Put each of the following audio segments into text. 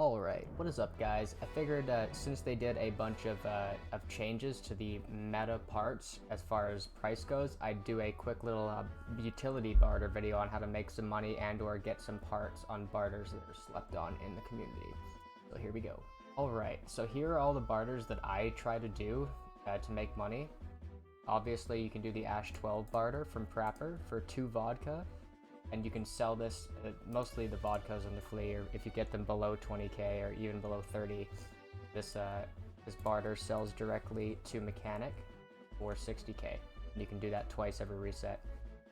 Alright, what is up guys? I figured since they did a bunch of changes to the meta parts as far as price goes, I'd do a quick little utility barter video on how to make some money and or get some parts on barters that are slept on in the community. So here we go. Alright, so here are all the barters that I try to do to make money. Obviously you can do the Ash 12 barter from Prapper for 2 vodka. And you can sell this, mostly the vodkas on the flea, or if you get them below 20k or even below 30, this barter sells directly to mechanic for 60k. You can do that twice every reset.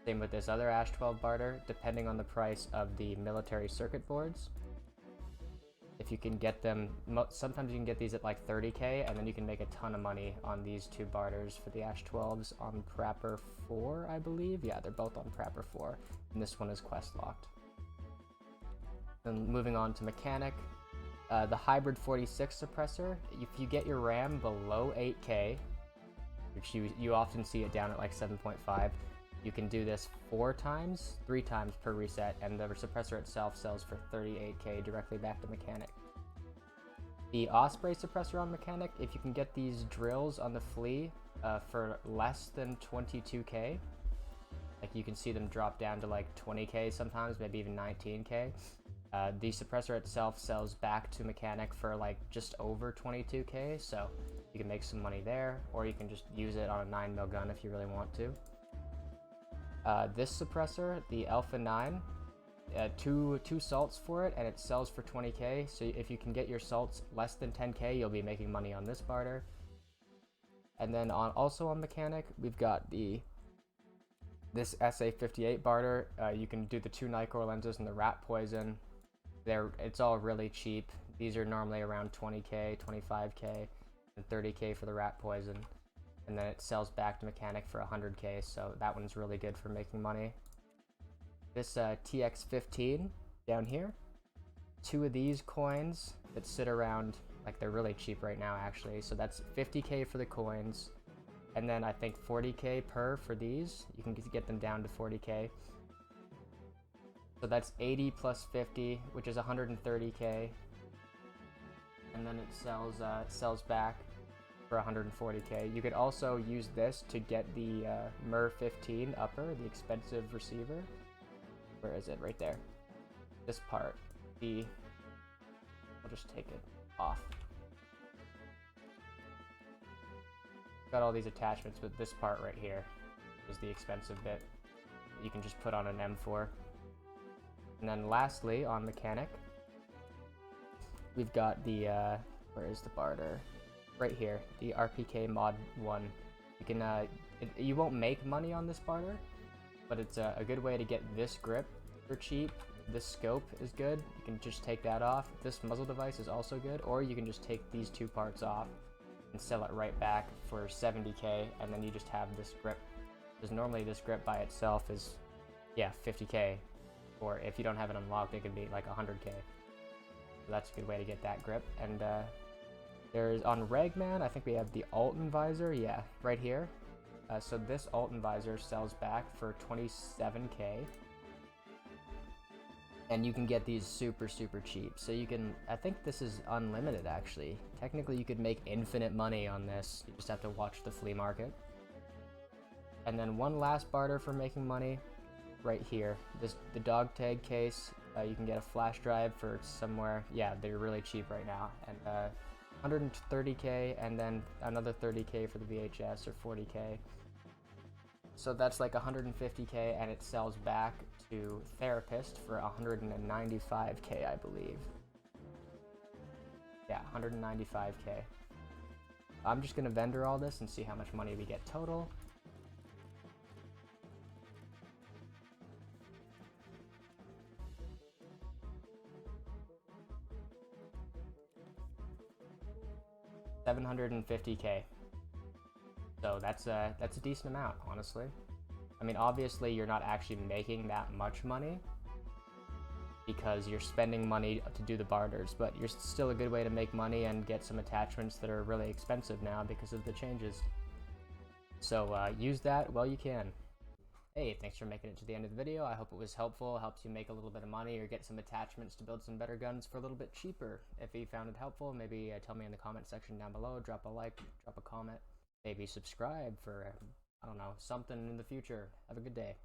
Same with this other Ash 12 barter, depending on the price of the military circuit boards. If you can get them, sometimes you can get these at like 30k, and then you can make a ton of money on these 2 barters for the Ash 12s on Prapper 4, I believe. Yeah, they're both on Prapper 4, and this one is quest locked. Then moving on to mechanic, the hybrid 46 suppressor. If you get your RAM below 8k, which you often see it down at like 7.5, you can do this 3 times per reset, and the suppressor itself sells for 38k directly back to mechanic. The Osprey suppressor on mechanic, if you can get these drills on the flea for less than 22k, like you can see them drop down to like 20k sometimes, maybe even 19k. The suppressor itself sells back to mechanic for like just over 22k, so you can make some money there, or you can just use it on a 9mm gun if you really want to. This suppressor, the Alpha 9, two salts for it, and it sells for 20k, so if you can get your salts less than 10k, you'll be making money on this barter. And then also on mechanic, we've got this SA58 barter. You can do the 2 Nicor lenses and the rat poison. It's all really cheap. These are normally around 20k, 25k, and 30k for the rat poison. And then it sells back to mechanic for 100k, so that one's really good for making money. This TX15 down here, 2 of these coins that sit around, like they're really cheap right now actually, so that's 50k for the coins, and then I think 40k per for these. You can get them down to 40k. So that's 80 plus 50, which is 130k, and then it sells back for 140k. You could also use this to get the MER 15 upper, the expensive receiver. Where is it? Right there. This part. I'll just take it off. Got all these attachments, but this part right here is the expensive bit. You can just put on an M4. And then lastly, on mechanic, we've got the where is the barter? Right here, the RPK mod 1. You can you won't make money on this barter, but it's a good way to get this grip for cheap. This scope is good. You can just take that off. This muzzle device is also good, or you can just take these 2 parts off and sell it right back for 70k, and then you just have this grip. Because normally this grip by itself is, yeah, 50k, or if you don't have it unlocked, it could be like 100k. So that's a good way to get that grip. And there's on Ragman, I think we have the Alton visor, yeah, right here. So this Alton visor sells back for 27k. And you can get these super cheap. So you can, I think this is unlimited actually. Technically you could make infinite money on this. You just have to watch the flea market. And then one last barter for making money, right here. The dog tag case, you can get a flash drive for somewhere, yeah, they're really cheap right now. And 130k, and then another 30k for the VHS, or 40k. So that's like 150k, and it sells back to Therapist for 195k, I believe. Yeah, 195k. I'm just gonna vendor all this and see how much money we get total. $750k. So that's a decent amount, honestly. I mean, obviously you're not actually making that much money because you're spending money to do the barters, but you're still a good way to make money and get some attachments that are really expensive now because of the changes. So use that while you can. Hey, thanks for making it to the end of the video. I hope it was helpful, helps you make a little bit of money or get some attachments to build some better guns for a little bit cheaper. If you found it helpful, maybe tell me in the comment section down below, drop a like, drop a comment, maybe subscribe for, I don't know, something in the future. Have a good day.